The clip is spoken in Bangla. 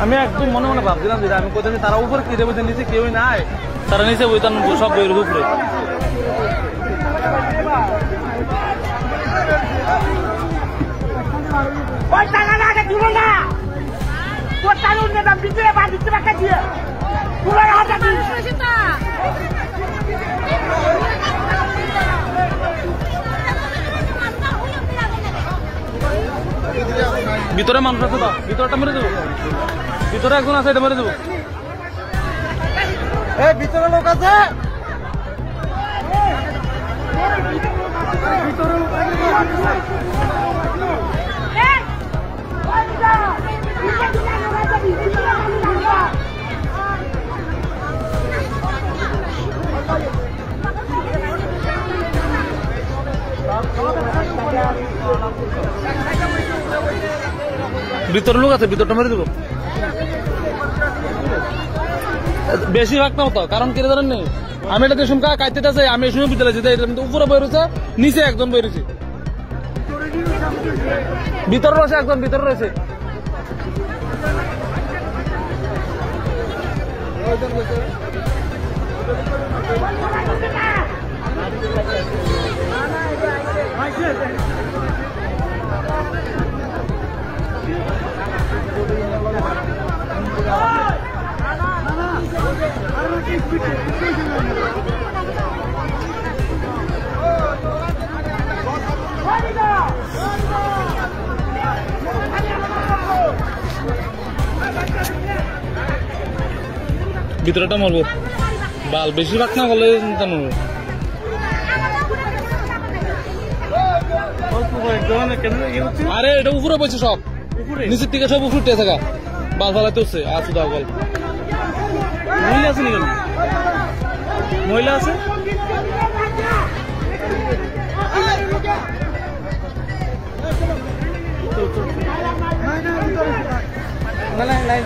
আমি একদম মনে মনে ভাবছিলাম যে আমি কোথায় তারা উপরে কিনে বসে নিচে কেউই নাই, তারা নিচে বইতাম সব বইয়ের উপরে। ভিতরে মানুষ আছে তো, ভিতরটা মেরে দেবো, ভিতরে একজন আছে, এটা মেরে দেবো। ভিতরে লোক আছে, ভিতরে লোক আছে, ভিতরটা মেরে দেবো। বেশিরভাগ নাও তো, কারণ কেটে ধরেন নেই আমি এটা দেখুন কাইতে আছে, আমি এই সময় বিদ্যালয় যেতে উপরে বই রয়েছে, নিচে একজন বই রয়েছে, ভিতরে রয়েছে একজন, ভিতরে রয়েছে। ভিতরেটা মারবো বাল, বেশিরভাগ না করলে আরে এটা উপরে বসে সব, নিচের থেকে সব উপরে থাকা বাল ফালাতে হচ্ছে। আসু দাও গল্প মহিলা আছে নি, মহিলা আছে না,